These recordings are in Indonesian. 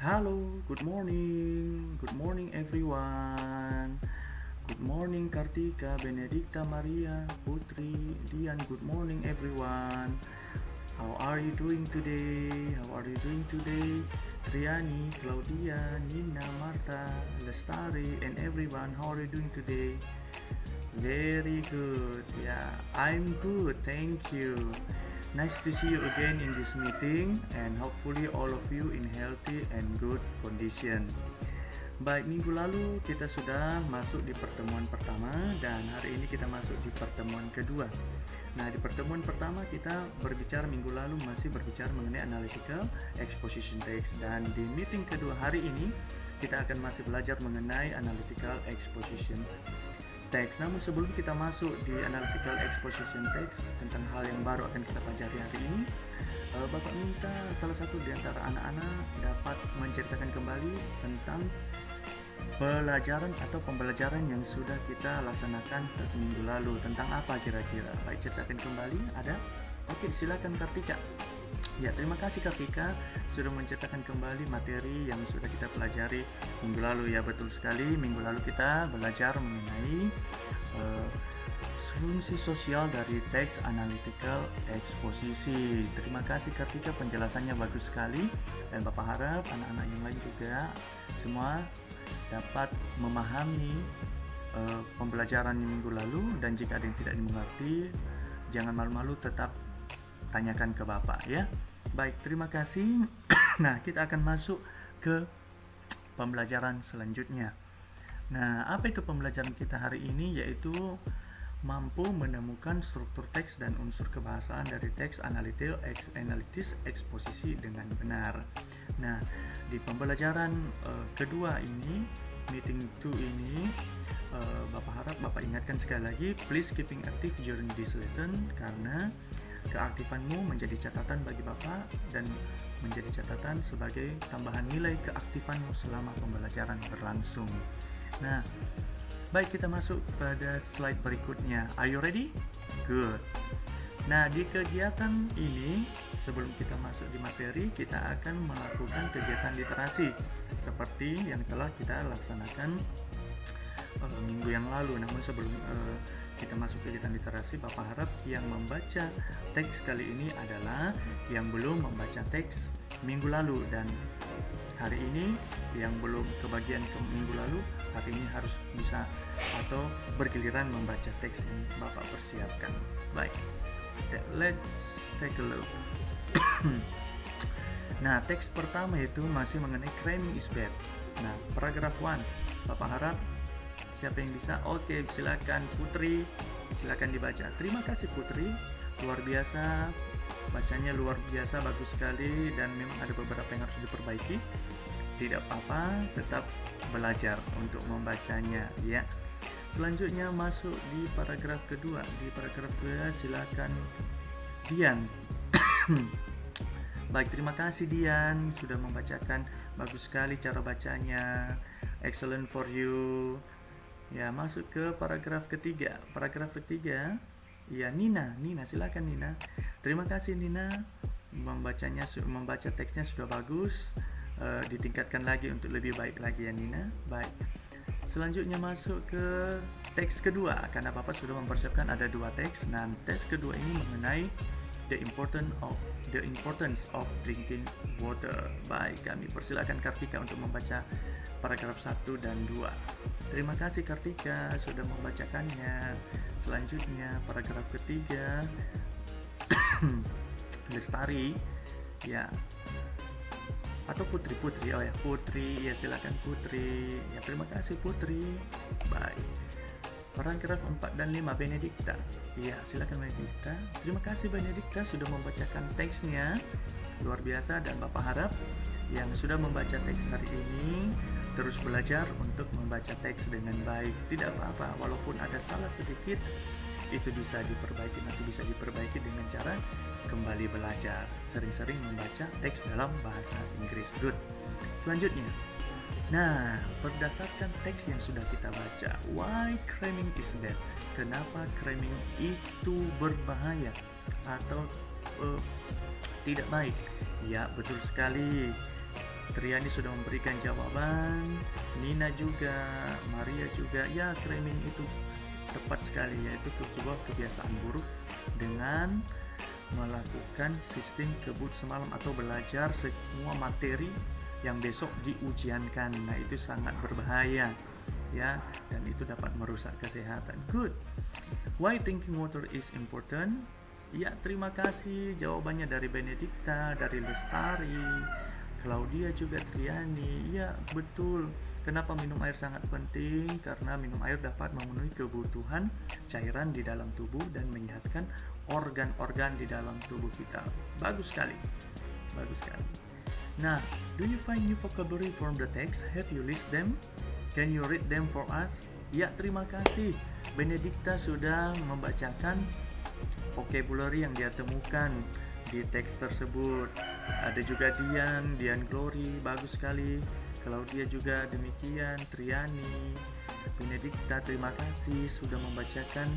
Halo, good morning everyone. Good morning Kartika, Benedikta, Maria, Putri, Dian. Good morning everyone. How are you doing today? How are you doing today? Triani, Claudia, Nina, Marta, Lestari, and everyone. How are you doing today? Very good. Yeah, I'm good. Thank you. Nice to see you again in this meeting and hopefully all of you in healthy and good condition. Baik, minggu lalu kita sudah masuk di pertemuan pertama dan hari ini kita masuk di pertemuan kedua. Nah, di pertemuan pertama kita berbicara minggu lalu masih berbicara mengenai analytical exposition text dan di meeting kedua hari ini kita akan masih belajar mengenai analytical exposition text. Namun sebelum kita masuk di analytical exposition text tentang hal yang baru akan kita pelajari hari ini, Bapak minta salah satu di antara anak-anak dapat menceritakan kembali tentang pelajaran atau pembelajaran yang sudah kita laksanakan minggu lalu. Tentang apa kira-kira? Baik, ceritakan kembali. Ada? Oke, silakan Kartika. Ya, terima kasih Kartika sudah menceritakan kembali materi yang sudah kita pelajari minggu lalu. Ya, betul sekali. Minggu lalu kita belajar mengenai fungsi sosial dari teks analytical exposisi. Terima kasih Kartika, penjelasannya bagus sekali dan Bapak harap anak-anak yang lain juga semua dapat memahami pembelajaran minggu lalu, dan jika ada yang tidak dimengerti jangan malu-malu, tetap tanyakan ke Bapak ya. Baik, terima kasih. Nah, kita akan masuk ke pembelajaran selanjutnya. Nah, apa itu pembelajaran kita hari ini? Yaitu mampu menemukan struktur teks dan unsur kebahasaan dari teks analitis eksposisi dengan benar. Nah, di pembelajaran kedua ini, meeting 2 ini, Bapak harap Bapak ingatkan sekali lagi, please keeping active during this lesson, karena keaktifanmu menjadi catatan bagi Bapak dan menjadi catatan sebagai tambahan nilai keaktifanmu selama pembelajaran berlangsung. Nah, baik, kita masuk pada slide berikutnya. Are you ready? Good. Nah, di kegiatan ini, sebelum kita masuk di materi, kita akan melakukan kegiatan literasi seperti yang telah kita laksanakan minggu yang lalu. Namun sebelum kita masuk kegiatan literasi, Bapak harap yang membaca teks kali ini adalah yang belum membaca teks minggu lalu, dan hari ini yang belum kebagian ke minggu lalu, hari ini harus bisa atau bergiliran membaca teks yang Bapak persiapkan. Baik, let's take a look. Nah, teks pertama itu masih mengenai cramming is bad. Nah, paragraf 1, Bapak harap siapa yang bisa? Oke, silakan Putri, silakan dibaca. Terima kasih Putri, luar biasa, bacanya luar biasa, bagus sekali, dan memang ada beberapa yang harus diperbaiki. Tidak apa-apa, tetap belajar untuk membacanya ya. Selanjutnya masuk di paragraf kedua. Di paragraf kedua silakan Dian. Baik, terima kasih Dian sudah membacakan, bagus sekali cara bacanya, excellent for you. Ya, masuk ke paragraf ketiga. Paragraf ketiga, ya Nina silakan Nina. Terima kasih Nina, membaca teksnya sudah bagus. Ditingkatkan lagi untuk lebih baik lagi ya Nina. Baik, selanjutnya masuk ke teks kedua, karena Bapak sudah mempersiapkan ada 2 teks. Nah, teks kedua ini mengenai the importance of drinking water. Baik, kami persilakan Kartika untuk membaca paragraf 1 dan 2. Terima kasih Kartika sudah membacakannya. Selanjutnya paragraf ketiga, Lestari ya, atau Putri, oh ya Putri, ya silakan Putri. Ya, terima kasih Putri. Baik, paragraf 4 dan 5, Benedikta. Ya, silakan Benedikta. Terima kasih Benedikta sudah membacakan teksnya, luar biasa, dan Bapak harap yang sudah membaca teks hari ini terus belajar untuk membaca teks dengan baik. Tidak apa-apa, walaupun ada salah sedikit, itu bisa diperbaiki, masih bisa diperbaiki dengan cara kembali belajar, sering-sering membaca teks dalam bahasa Inggris. Good. Selanjutnya, nah, berdasarkan teks yang sudah kita baca, why cramming is bad? Kenapa cramming itu berbahaya atau tidak baik? Ya, betul sekali. Triani sudah memberikan jawaban, Nina juga, Maria juga. Ya, cramming itu tepat sekali, yaitu sebuah kebiasaan buruk dengan melakukan sistem kebut semalam atau belajar semua materi yang besok diujiankan. Nah, itu sangat berbahaya ya, dan itu dapat merusak kesehatan. Good. Why drinking water is important? Ya, terima kasih jawabannya dari Benedikta, dari Lestari, Claudia juga, Triani. Ya, betul. Kenapa minum air sangat penting? Karena minum air dapat memenuhi kebutuhan cairan di dalam tubuh dan menyehatkan organ-organ di dalam tubuh kita. Bagus sekali. Bagus sekali. Nah, do you find new vocabulary from the text? Have you list them? Can you read them for us? Ya, terima kasih. Benedikta sudah membacakan vocabulary yang dia temukan di teks tersebut. Ada juga Dian Glory, bagus sekali. Claudia juga demikian, Triani, Benedikta, terima kasih sudah membacakan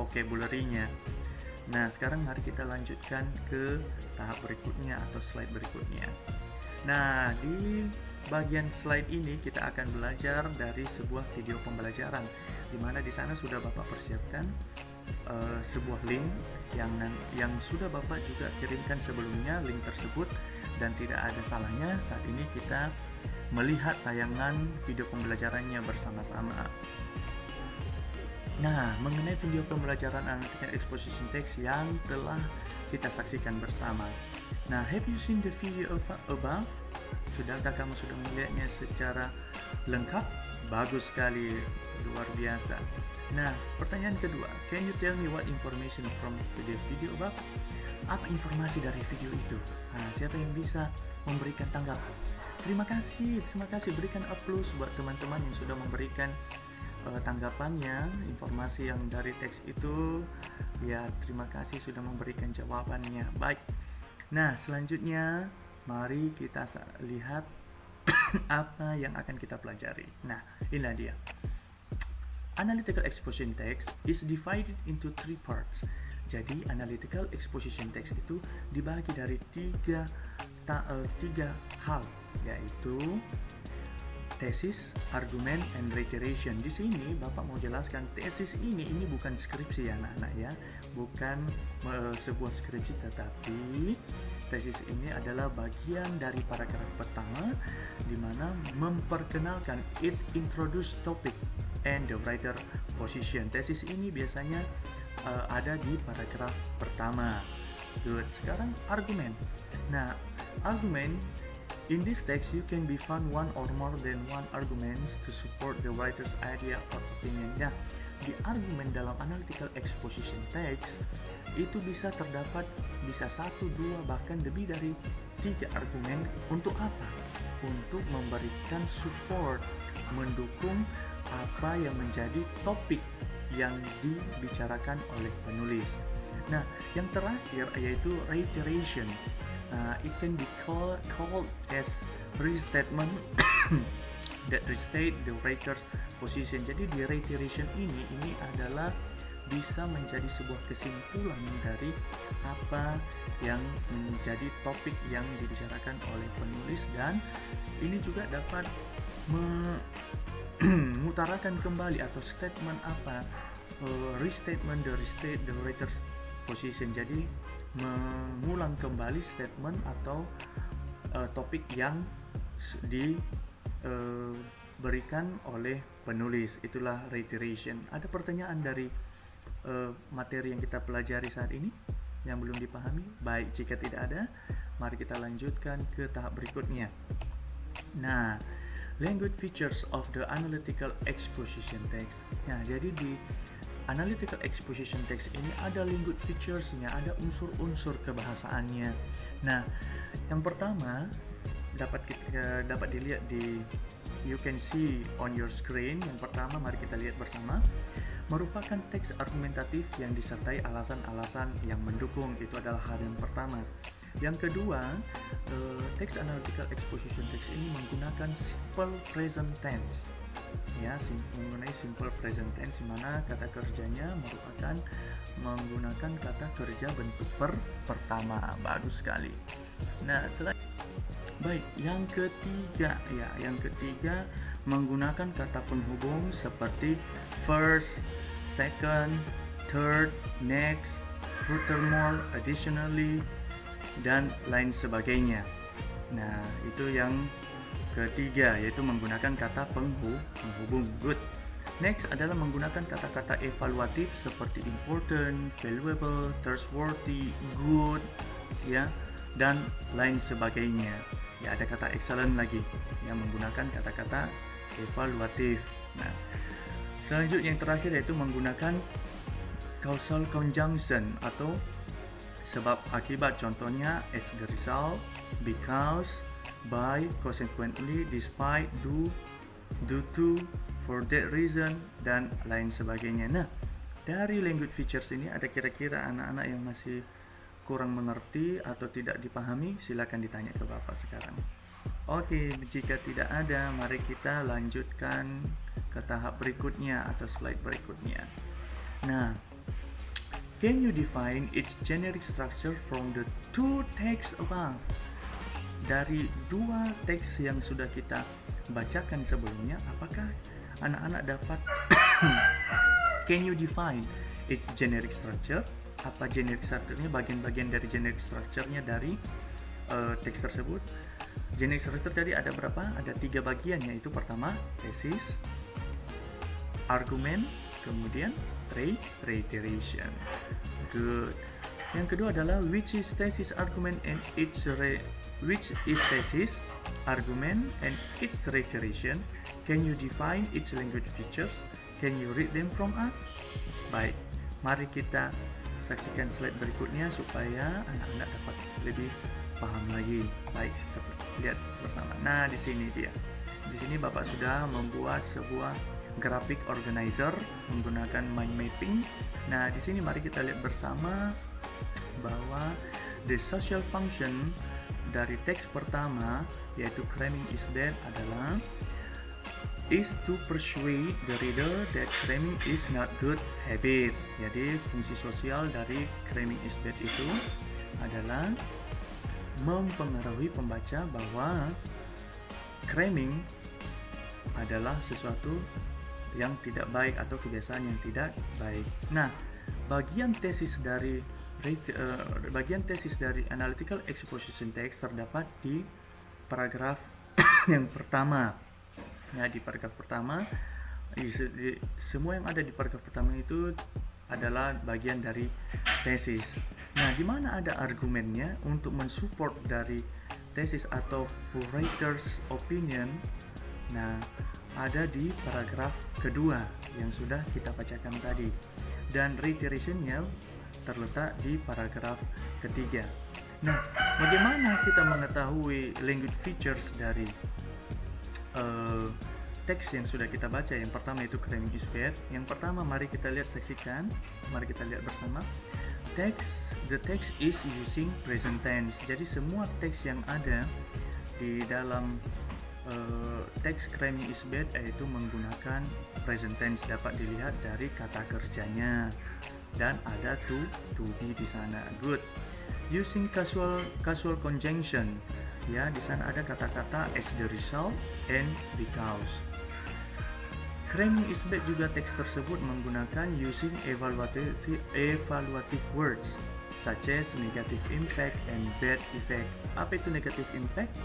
vocabulary-nya. Nah, sekarang mari kita lanjutkan ke tahap berikutnya atau slide berikutnya. Nah, di bagian slide ini kita akan belajar dari sebuah video pembelajaran, di mana di sana sudah Bapak persiapkan sebuah link yang sudah Bapak juga kirimkan sebelumnya, link tersebut, dan tidak ada salahnya saat ini kita melihat tayangan video pembelajarannya bersama-sama. Nah, mengenai video pembelajaran Analytical Exposition Text yang telah kita saksikan bersama. Nah, have you seen the video above? Sudahkah kamu sudah melihatnya secara lengkap? Bagus sekali, luar biasa. Nah, pertanyaan kedua, can you tell me what information from the video above? Apa informasi dari video itu? Nah, siapa yang bisa memberikan tanggapan? Terima kasih, berikan applause buat teman-teman yang sudah memberikan tanggapannya, informasi yang dari teks itu. Ya, terima kasih sudah memberikan jawabannya. Baik. Nah, selanjutnya mari kita lihat apa yang akan kita pelajari. Nah, inilah dia. Analytical exposition text is divided into three parts. Jadi, analytical exposition text itu dibagi dari tiga hal, yaitu tesis, argumen, and reiteration. Di sini Bapak mau jelaskan tesis ini bukan skripsi ya anak-anak ya, bukan sebuah skripsi, tetapi tesis ini adalah bagian dari paragraf pertama di mana memperkenalkan, it introduce topic and the writer position. Tesis ini biasanya ada di paragraf pertama. Good. Sekarang argumen. Nah, argumen, in this text, you can be found one or more than one arguments to support the writer's idea or opinion. Nah, di argumen dalam analytical exposition text itu bisa terdapat satu, dua, bahkan lebih dari 3 argumen. Untuk apa? Untuk memberikan support, mendukung apa yang menjadi topik yang dibicarakan oleh penulis. Nah, yang terakhir yaitu reiteration. It can be called as restatement that restate the writer's position. Jadi di reiteration ini adalah bisa menjadi sebuah kesimpulan dari apa yang menjadi topik yang dibicarakan oleh penulis, dan ini juga dapat mengutarakan kembali atau statement apa, restatement the writer's position. Jadi mengulang kembali statement atau topik yang diberikan oleh penulis. Itulah reiteration. Ada pertanyaan dari materi yang kita pelajari saat ini yang belum dipahami? Baik, jika tidak ada, mari kita lanjutkan ke tahap berikutnya. Nah, language features of the analytical exposition text. Nah, jadi di analytical exposition text ini ada language features-nya, ada unsur-unsur kebahasaannya. Nah, yang pertama dapat dilihat di you can see on your screen. Yang pertama, mari kita lihat bersama. Merupakan teks argumentatif yang disertai alasan-alasan yang mendukung. Itu adalah hal yang pertama. Yang kedua, teks analytical exposition text ini menggunakan simple present tense. Ya, mengenai simple present tense, di mana kata kerjanya merupakan menggunakan kata kerja bentuk pertama. Bagus sekali. Nah, Baik, yang ketiga ya, yang ketiga menggunakan kata penghubung seperti first, second, third, next, furthermore, additionally, dan lain sebagainya. Nah, itu yang ketiga, yaitu menggunakan kata penghubung. Good. Next adalah menggunakan kata-kata evaluatif seperti important, valuable, trustworthy, good, ya, dan lain sebagainya. Ya, ada kata excellent lagi yang menggunakan kata-kata evaluatif. Nah, selanjutnya yang terakhir yaitu menggunakan causal conjunction atau sebab akibat, contohnya as the result, because, by, consequently, despite, due to, for that reason, dan lain sebagainya. Nah, dari language features ini ada kira-kira anak-anak yang masih kurang mengerti atau tidak dipahami, silakan ditanya ke Bapak sekarang. Oke, jika tidak ada, mari kita lanjutkan ke tahap berikutnya atau slide berikutnya. Nah, can you define its generic structure from the two texts above? Dari dua teks yang sudah kita bacakan sebelumnya, apakah anak-anak dapat can you define its generic structure? Apa generic structure-nya, bagian-bagian dari generic structure-nya dari teks tersebut. Generic structure tadi ada berapa? Ada 3 bagian, yaitu pertama thesis, argumen, kemudian reiteration. Good. Yang kedua adalah which is thesis, argument, and its which is thesis, argument, and its reiteration. Can you define its language features? Can you read them from us? Baik, mari kita saksikan slide berikutnya supaya anak-anak dapat lebih paham lagi. Baik, kita lihat bersama. Nah, di sini dia. Di sini Bapak sudah membuat sebuah graphic organizer menggunakan mind mapping. Nah, di sini mari kita lihat bersama bahwa the social function dari teks pertama yaitu cramming is bad adalah is to persuade the reader that cramming is not good habit. Jadi fungsi sosial dari cramming is bad itu adalah mempengaruhi pembaca bahwa cramming adalah sesuatu yang tidak baik atau kebiasaan yang tidak baik. Nah, bagian tesis dari analytical exposition text terdapat di paragraf yang pertama. Ya, di paragraf pertama, semua yang ada di paragraf pertama itu adalah bagian dari tesis. Nah, di mana ada argumennya untuk mensupport dari tesis atau writer's opinion? Nah, ada di paragraf kedua yang sudah kita bacakan tadi, dan reiterationnya terletak di paragraf ketiga. Nah, bagaimana kita mengetahui language features dari teks yang sudah kita baca? Yang pertama itu cramming is bad. Yang pertama, mari kita lihat, saksikan, mari kita lihat bersama. The text is using present tense. Jadi semua teks yang ada di dalam teks cramming is bad yaitu menggunakan present tense, dapat dilihat dari kata kerjanya, dan ada to be di sana. Good. Using casual conjunction. Ya, di sana ada kata-kata as the result and because. Cramming is bad juga teks tersebut menggunakan using evaluative words such as negative impact and bad effect. Apa itu negative impact?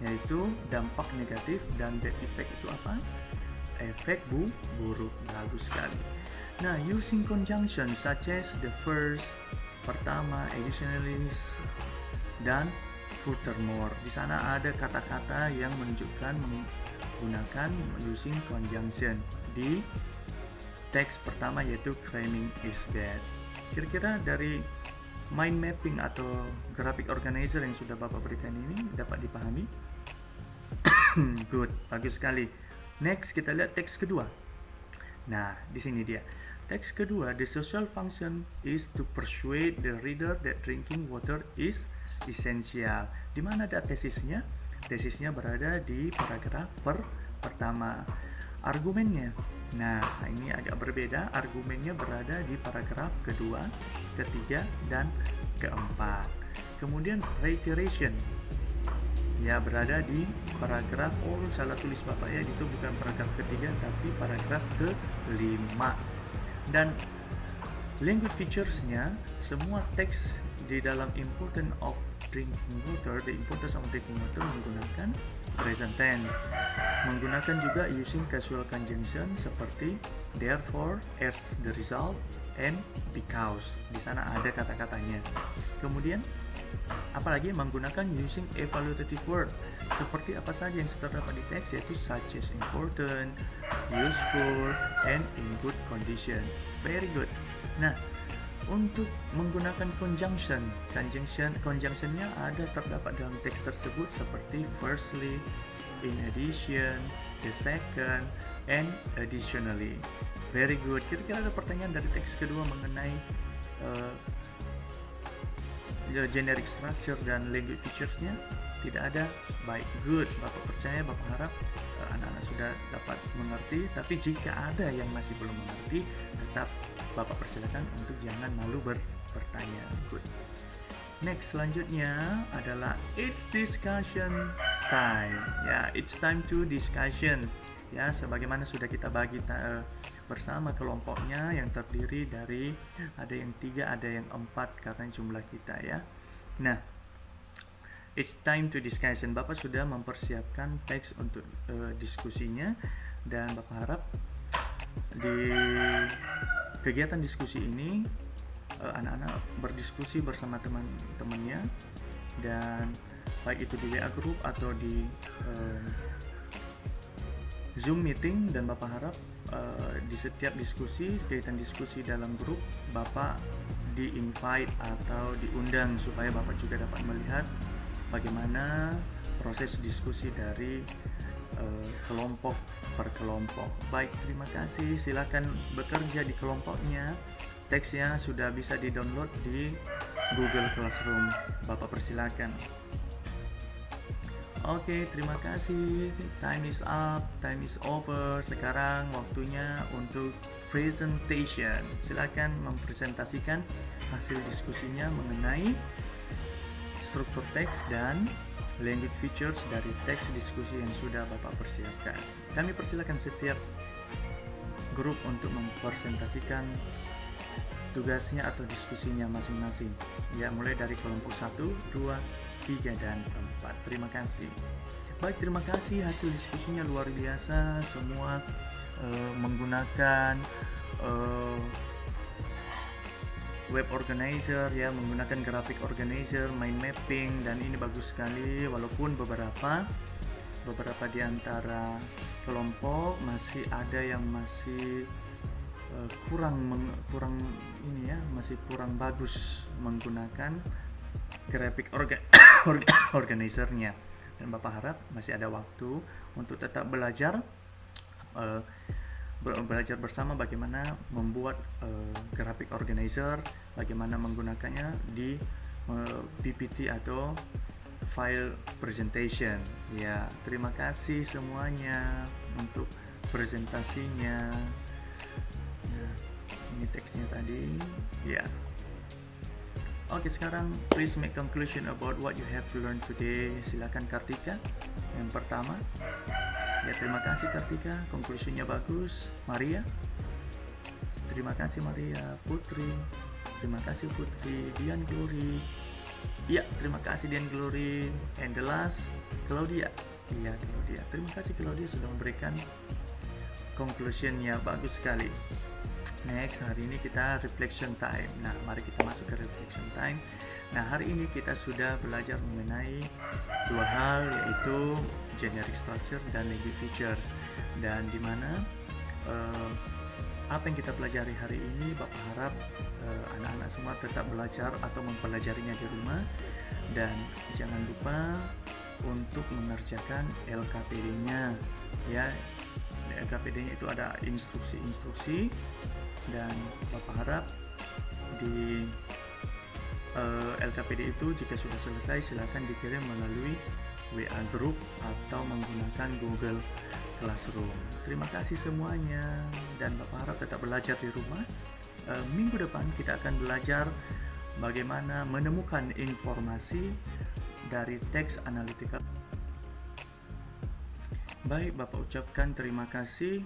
Yaitu dampak negatif, dan bad effect itu apa? Efek buruk. Bagus sekali. Nah, using conjunction such as the first, pertama, additionally, dan furthermore. Di sana ada kata-kata yang menunjukkan menggunakan using conjunction di teks pertama yaitu cramming is bad. Kira-kira dari mind mapping atau graphic organizer yang sudah Bapak berikan ini dapat dipahami? Good, bagus sekali. Next, kita lihat teks kedua. Nah, di sini dia. Teks kedua, the social function is to persuade the reader that drinking water is essential. Di mana ada tesisnya? Tesisnya berada di paragraf pertama. Argumennya, nah ini agak berbeda. Argumennya berada di paragraf kedua, ketiga, dan keempat. Kemudian reiteration, ya berada di paragraf, salah tulis Bapak ya, itu bukan paragraf ketiga tapi paragraf kelima. Dan language features-nya, semua teks di dalam importance of drinking water, the importance of drinking water menggunakan present tense. Menggunakan juga using casual conjunction seperti therefore, as the result, and because. Di sana ada kata-katanya. Kemudian apalagi menggunakan using evaluative word, seperti apa saja yang terdapat di teks, yaitu such as important, useful, and in good condition. Very good. Nah, untuk menggunakan conjunctionnya ada terdapat dalam teks tersebut seperti firstly, in addition, the second, and additionally. Very good. Kira-kira ada pertanyaan dari teks kedua mengenai generic structure dan language features-nya? Tidak ada. Baik, good. Bapak percaya, Bapak harap anak-anak sudah dapat mengerti. Tapi jika ada yang masih belum mengerti, tetap Bapak persilakan untuk jangan malu bertanya. Good. Next, selanjutnya adalah it's discussion time. Ya, it's time to discussion. Ya, sebagaimana sudah kita bagi bersama kelompoknya yang terdiri dari ada yang 3, ada yang 4 karena jumlah kita ya. Nah, it's time to discussion. Bapak sudah mempersiapkan teks untuk diskusinya, dan Bapak harap di kegiatan diskusi ini anak-anak berdiskusi bersama teman-temannya, dan baik itu di WA group atau di Zoom meeting, dan Bapak harap di setiap diskusi, kegiatan diskusi dalam grup, Bapak di-invite atau diundang supaya Bapak juga dapat melihat bagaimana proses diskusi dari kelompok per kelompok. Baik, terima kasih. Silakan bekerja di kelompoknya. Teksnya sudah bisa di-download di Google Classroom. Bapak persilakan. Oke, terima kasih. Time is up, time is over. Sekarang waktunya untuk presentation. Silakan mempresentasikan hasil diskusinya mengenai struktur teks dan language features dari teks diskusi yang sudah Bapak persiapkan. Kami persilakan setiap grup untuk mempresentasikan tugasnya atau diskusinya masing-masing. Ya, mulai dari kelompok 1, 2, 3, dan 4. Terima kasih. Baik, terima kasih. Hasil diskusinya luar biasa. Semua menggunakan web organizer ya, menggunakan graphic organizer, mind mapping, dan ini bagus sekali. Walaupun beberapa di antara kelompok masih ada yang masih kurang ini ya, masih kurang bagus menggunakan graphic organizer-nya, dan Bapak harap masih ada waktu untuk tetap belajar bersama bagaimana membuat graphic organizer, bagaimana menggunakannya di PPT atau file presentation. Ya, terima kasih semuanya untuk presentasinya. Nah, ini teksnya tadi ya. Oke, sekarang please make conclusion about what you have learned today. Silakan Kartika yang pertama. Ya, terima kasih Kartika, conclusionnya bagus. Maria, terima kasih Maria. Putri, terima kasih Putri. Dian Glory, ya terima kasih Dian Glory. And the last, Claudia. Iya, Claudia, terima kasih Claudia sudah memberikan conclusionnya bagus sekali. Next, hari ini kita reflection time. Nah, mari kita masuk ke reflection time. Nah, hari ini kita sudah belajar mengenai dua hal, yaitu generic structure dan language features. Dan dimana apa yang kita pelajari hari ini, Bapak harap anak-anak semua tetap belajar atau mempelajarinya di rumah. Dan jangan lupa untuk mengerjakan LKPD-nya. Ya, LKPD-nya itu ada instruksi-instruksi. Dan Bapak harap di LKPD itu jika sudah selesai silakan dikirim melalui WA group atau menggunakan Google Classroom. Terima kasih semuanya, dan Bapak harap tetap belajar di rumah. Minggu depan kita akan belajar bagaimana menemukan informasi dari teks analytical Baik, Bapak ucapkan terima kasih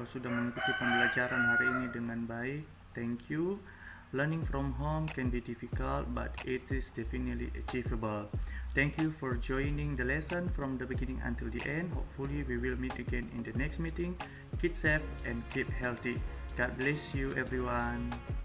sudah mengikuti pembelajaran hari ini dengan baik. Thank you. Learning from home can be difficult, but it is definitely achievable. Thank you for joining the lesson from the beginning until the end. Hopefully, we will meet again in the next meeting. Keep safe and keep healthy. God bless you, everyone.